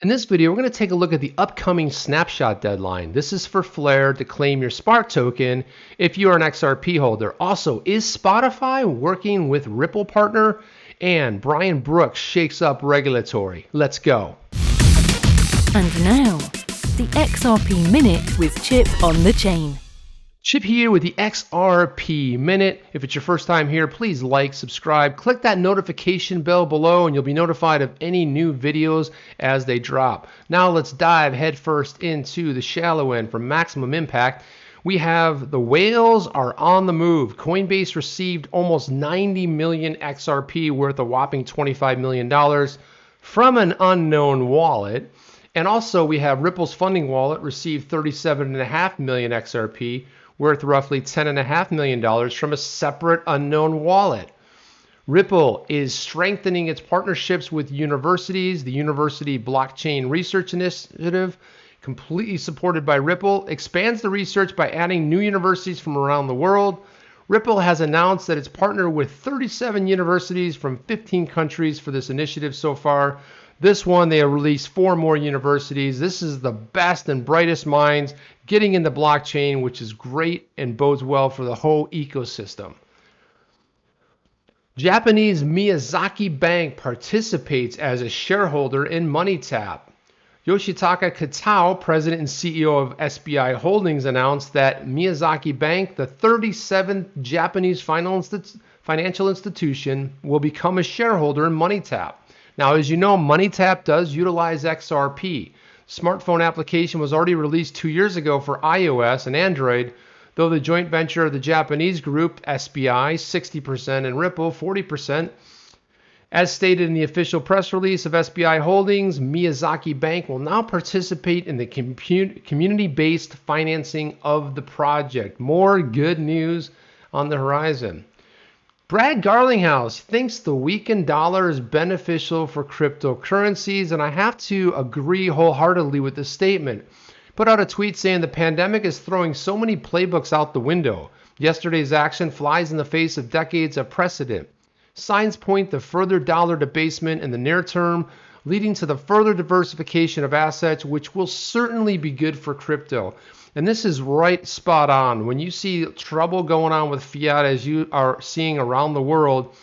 In this video, we're going to take a look at the upcoming snapshot deadline. This is for Flare to claim your Spark token if you are an XRP holder. Also, is Spotify working with Ripple partner? And Brian Brooks shakes up regulatory. Let's go. And now, the XRP Minute with Chip on the chain. Chip here with the XRP Minute. If it's your first time here, please like, subscribe, click that notification bell below, and you'll be notified of any new videos as they drop. Now let's dive headfirst into the shallow end for maximum impact. We have the whales are on the move. Coinbase received almost 90 million XRP worth a whopping $25 million from an unknown wallet. And also we have Ripple's funding wallet received 37.5 million XRP worth roughly $10.5 million from a separate unknown wallet. Ripple is strengthening its partnerships with universities. The University Blockchain Research Initiative, completely supported by Ripple, expands the research by adding new universities from around the world. Ripple has announced that it's partnered with 37 universities from 15 countries for this initiative so far. This one, they have released 4 more universities. This is the best and brightest minds getting into blockchain, which is great and bodes well for the whole ecosystem. Japanese Miyazaki Bank participates as a shareholder in MoneyTap. Yoshitaka Kitao, president and CEO of SBI Holdings, announced that Miyazaki Bank, the 37th Japanese financial institution, will become a shareholder in MoneyTap. Now, as you know, MoneyTap does utilize XRP. Smartphone application was already released 2 years ago for iOS and Android, though the joint venture of the Japanese group, SBI, 60%, and Ripple, 40%. As stated in the official press release of SBI Holdings, Miyazaki Bank will now participate in the community-based financing of the project. More good news on the horizon. Brad Garlinghouse thinks the weakened dollar is beneficial for cryptocurrencies, and I have to agree wholeheartedly with this statement. Put out a tweet saying the pandemic is throwing so many playbooks out the window. Yesterday's action flies in the face of decades of precedent. Signs point to further dollar debasement in the near term, leading to the further diversification of assets, which will certainly be good for crypto. And this is right spot on. When you see trouble going on with fiat, as you are seeing around the world,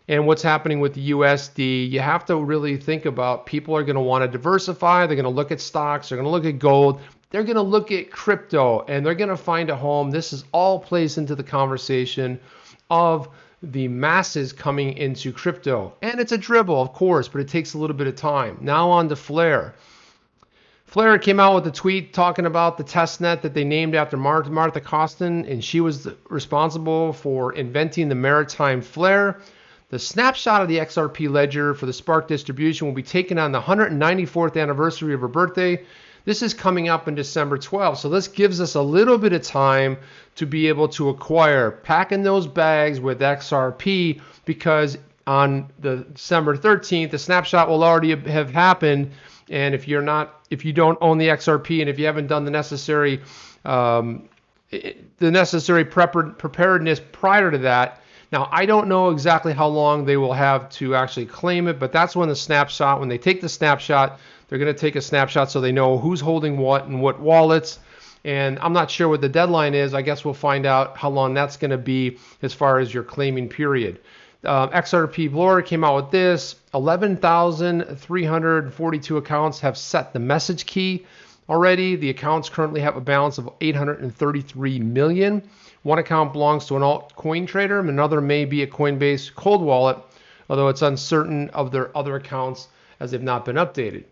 and what's happening with the USD, you have to really think about people are going to want to diversify. They're going to look at stocks. They're going to look at gold. They're going to look at crypto, and they're going to find a home. This is all plays into the conversation of the masses coming into crypto. And it's a dribble, of course, but it takes a little bit of time. Now on to Flare. Flare came out with a tweet talking about the testnet that they named after Martha Costin, and she was responsible for inventing the maritime flare. The snapshot of the XRP ledger for the Spark distribution will be taken on the 194th anniversary of her birthday. This is coming up in December 12th, so this gives us a little bit of time to be able to acquire, packing those bags with XRP, because on the December 13th, the snapshot will already have happened. And if you don't own the XRP, and if you haven't done the necessary preparedness prior to that, now I don't know exactly how long they will have to actually claim it, but that's when they take the snapshot, they're going to take a snapshot so they know who's holding what and what wallets. And I'm not sure what the deadline is. I guess we'll find out how long that's going to be as far as your claiming period. XRP Blur came out with this. 11,342 accounts have set the message key already. The accounts currently have a balance of 833 million. One account belongs to an altcoin trader, and another may be a Coinbase cold wallet, although it's uncertain of their other accounts as they've not been updated.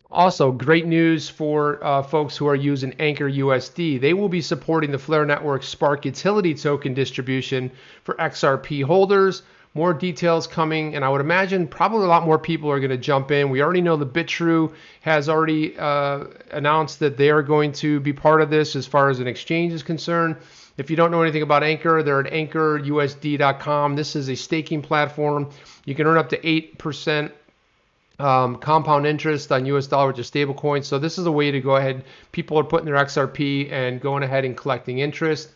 Also, great news for folks who are using Anchor USD. They will be supporting the Flare Network Spark utility token distribution for XRP holders. More details coming, and I would imagine probably a lot more people are going to jump in. We already know the BitTrue has already announced that they are going to be part of this as far as an exchange is concerned. If you don't know anything about Anchor, they're at anchorusd.com. This is a staking platform. You can earn up to 8% compound interest on US dollar, which is stable coin. So this is a way to go ahead. People are putting their XRP and going ahead and collecting interest.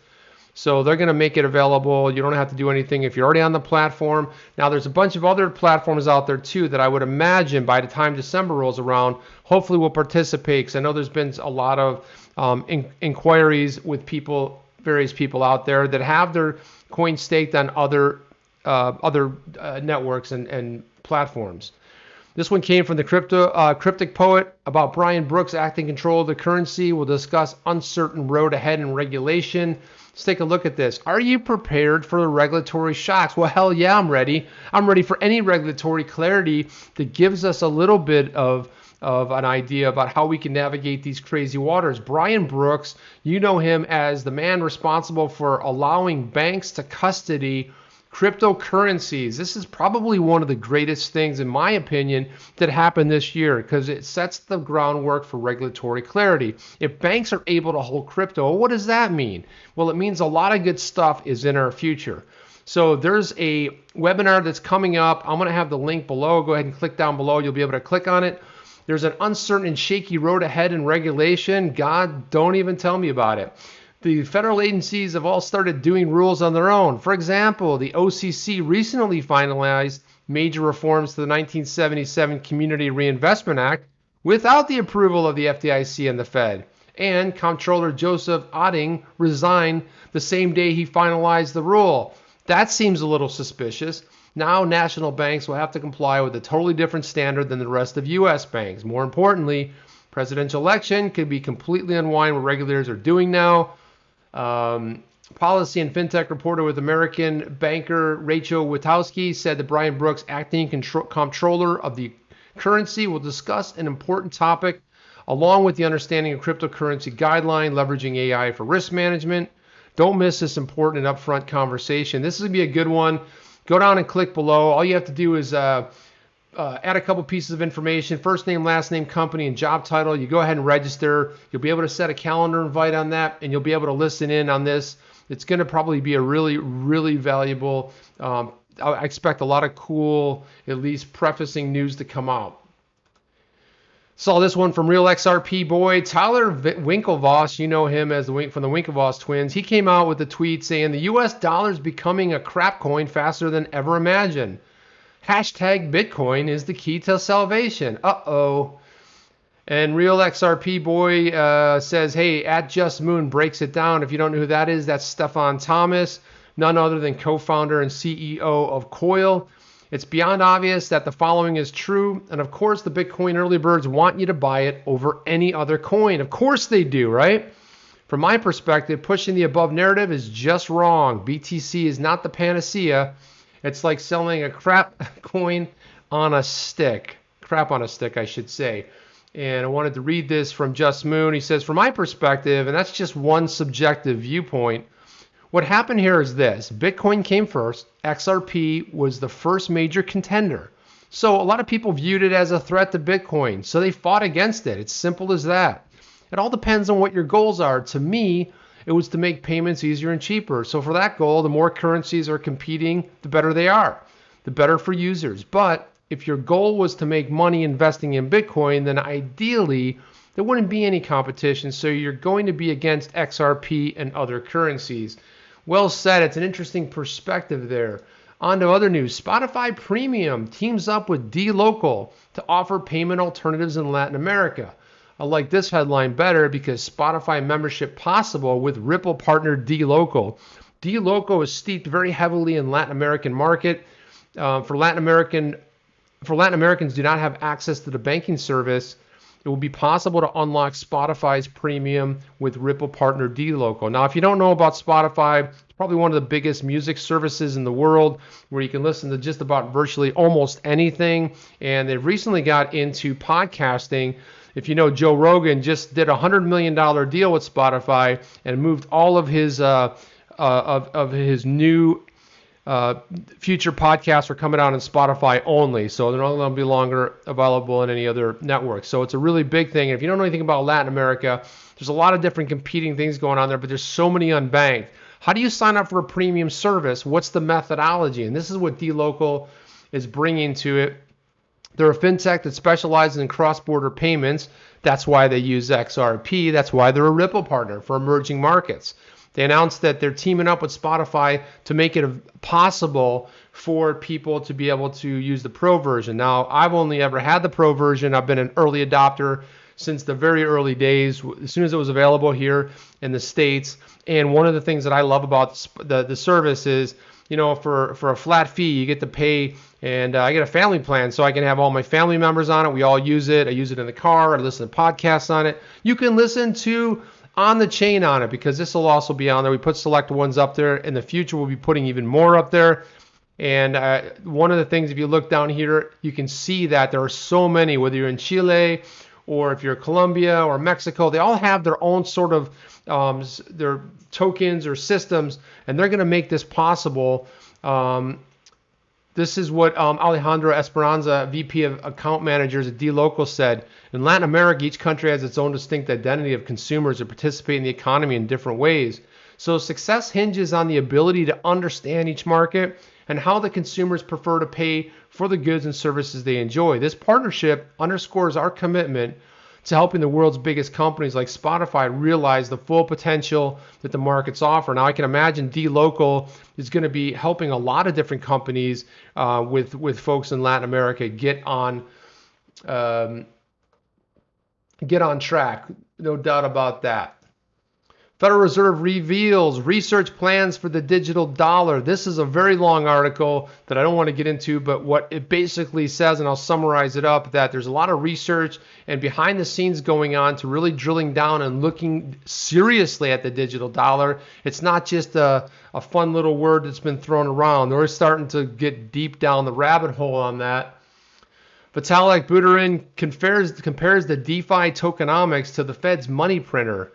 So they're going to make it available. You don't have to do anything if you're already on the platform. Now, there's a bunch of other platforms out there too that I would imagine by the time December rolls around, hopefully will participate, because I know there's been a lot of inquiries with various people out there that have their coins staked on other networks and platforms. This one came from the Cryptic Poet about Brian Brooks acting control of the currency. We'll discuss uncertain road ahead and regulation. Let's take a look at this. Are you prepared for the regulatory shocks? Well, hell yeah, I'm ready. I'm ready for any regulatory clarity that gives us a little bit of an idea about how we can navigate these crazy waters. Brian Brooks, you know him as the man responsible for allowing banks to custody cryptocurrencies. This is probably one of the greatest things, in my opinion, that happened this year, because it sets the groundwork for regulatory clarity. If banks are able to hold crypto, what does that mean? Well, it means a lot of good stuff is in our future. So there's a webinar that's coming up. I'm going to have the link below. Go ahead and click down below. You'll be able to click on it. There's an uncertain and shaky road ahead in regulation. God, don't even tell me about it. The federal agencies have all started doing rules on their own. For example, the OCC recently finalized major reforms to the 1977 Community Reinvestment Act without the approval of the FDIC and the Fed. And Comptroller Joseph Otting resigned the same day he finalized the rule. That seems a little suspicious. Now national banks will have to comply with a totally different standard than the rest of U.S. banks. More importantly, presidential election could be completely unwind what regulators are doing now. Policy and fintech reporter with American banker Rachel Witowski said that Brian Brooks, acting comptroller of the currency, will discuss an important topic along with the understanding of cryptocurrency guideline, leveraging AI for risk management. Don't miss this important and upfront conversation. This is going to be a good one. Go down and click below. All you have to do is add a couple pieces of information, first name, last name, company, and job title. You go ahead and register. You'll be able to set a calendar invite on that, and you'll be able to listen in on this. It's going to probably be a really, really valuable, I expect a lot of cool, at least prefacing news to come out. Saw this one from Real XRP boy, Tyler Winklevoss. You know him as from the Winklevoss twins. He came out with a tweet saying the US dollar is becoming a crap coin faster than ever imagined. Hashtag Bitcoin is the key to salvation. Uh-oh. And Real XRP boy says, hey, at Just Moon breaks it down. If you don't know who that is, that's Stefan Thomas, none other than co-founder and CEO of Coil. It's beyond obvious that the following is true. And of course, the Bitcoin early birds want you to buy it over any other coin. Of course they do, right? From my perspective, pushing the above narrative is just wrong. BTC is not the panacea. It's like selling a crap coin on a stick. Crap on a stick, I should say. And I wanted to read this from Just Moon. He says, from my perspective, and that's just one subjective viewpoint, what happened here is this. Bitcoin came first. XRP was the first major contender. So a lot of people viewed it as a threat to Bitcoin. So they fought against it. It's simple as that. It all depends on what your goals are. To me, it was to make payments easier and cheaper. So for that goal, the more currencies are competing, the better they are, the better for users. But if your goal was to make money investing in Bitcoin, then ideally there wouldn't be any competition. So you're going to be against XRP and other currencies. Well said. It's an interesting perspective there. On to other news. Spotify Premium teams up with dLocal to offer payment alternatives in Latin America. I like this headline better because Spotify membership possible with Ripple partner dLocal. dLocal is steeped very heavily in Latin American market. For Latin Americans do not have access to the banking service, it will be possible to unlock Spotify's premium with Ripple partner dLocal. Now, if you don't know about Spotify, it's probably one of the biggest music services in the world where you can listen to just about virtually almost anything. And they've recently got into podcasting. If you know, Joe Rogan just did a $100 million deal with Spotify and moved all of his new future podcasts are coming out on Spotify only, so they're not going to be longer available in any other network. So it's a really big thing. And if you don't know anything about Latin America, there's a lot of different competing things going on there, but there's so many unbanked. How do you sign up for a premium service? What's the methodology? And this is what dLocal is bringing to it. They're a fintech that specializes in cross-border payments. That's why they use XRP. That's why they're a Ripple partner for emerging markets. They announced that they're teaming up with Spotify to make it possible for people to be able to use the Pro version. Now, I've only ever had the Pro version. I've been an early adopter since the very early days, as soon as it was available here in the States. And one of the things that I love about the service is, for a flat fee, you get to pay, and I get a family plan, so I can have all my family members on it. We all use it. I use it in the car. I listen to podcasts on it. You can listen to On the Chain on it, because this will also be on there. We put select ones up there. In the future, we'll be putting even more up there. And one of the things, if you look down here, you can see that there are so many, whether you're in Chile or if you're Colombia or Mexico, they all have their own sort of their tokens or systems, and they're going to make this possible. This is what Alejandro Esperanza, VP of Account Managers at dLocal, said. In Latin America, each country has its own distinct identity of consumers who participate in the economy in different ways. So success hinges on the ability to understand each market and how the consumers prefer to pay for the goods and services they enjoy. This partnership underscores our commitment to helping the world's biggest companies like Spotify realize the full potential that the markets offer. Now, I can imagine dLocal is going to be helping a lot of different companies with folks in Latin America get on track. No doubt about that. Federal Reserve reveals research plans for the digital dollar. This is a very long article that I don't want to get into, but what it basically says, and I'll summarize it up, that there's a lot of research and behind the scenes going on to really drilling down and looking seriously at the digital dollar. It's not just a fun little word that's been thrown around. They're starting to get deep down the rabbit hole on that. Vitalik Buterin compares the DeFi tokenomics to the Fed's money printer.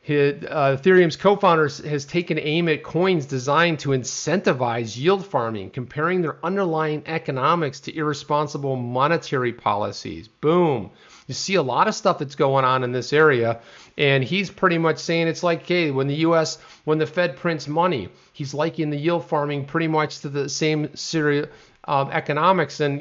Ethereum's co-founder has taken aim at coins designed to incentivize yield farming, comparing their underlying economics to irresponsible monetary policies. Boom. You see a lot of stuff that's going on in this area, and he's pretty much saying it's like, hey, when the Fed prints money, he's liking the yield farming pretty much to the same economics. And,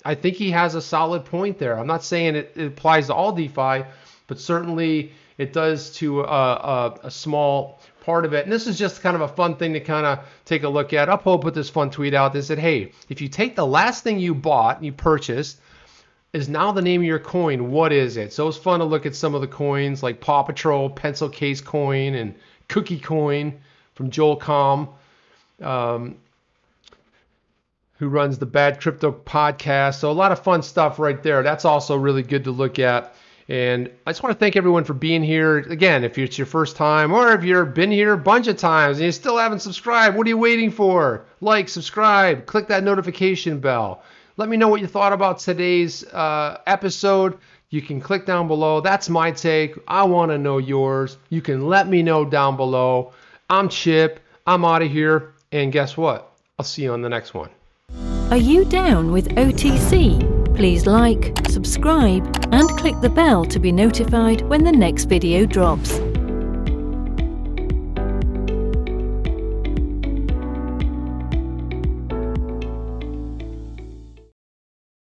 I think he has a solid point there. I'm not saying it applies to all DeFi, but certainly it does to a small part of it. And this is just kind of a fun thing to kind of take a look at. Uphold put this fun tweet out. They said, hey, if you take the last thing you bought and you purchased is now the name of your coin, what is it? So it's fun to look at some of the coins like Paw Patrol, Pencil Case Coin, and Cookie Coin from Joel Comm, who runs the Bad Crypto podcast. So a lot of fun stuff right there. That's also really good to look at. And I just want to thank everyone for being here. Again, if it's your first time or if you've been here a bunch of times and you still haven't subscribed, what are you waiting for? Like, subscribe, click that notification bell. Let me know what you thought about today's episode. You can click down below. That's my take. I want to know yours. You can let me know down below. I'm Chip. I'm out of here. And guess what? I'll see you on the next one. Are you down with OTC? Please like, subscribe, and click the bell to be notified when the next video drops.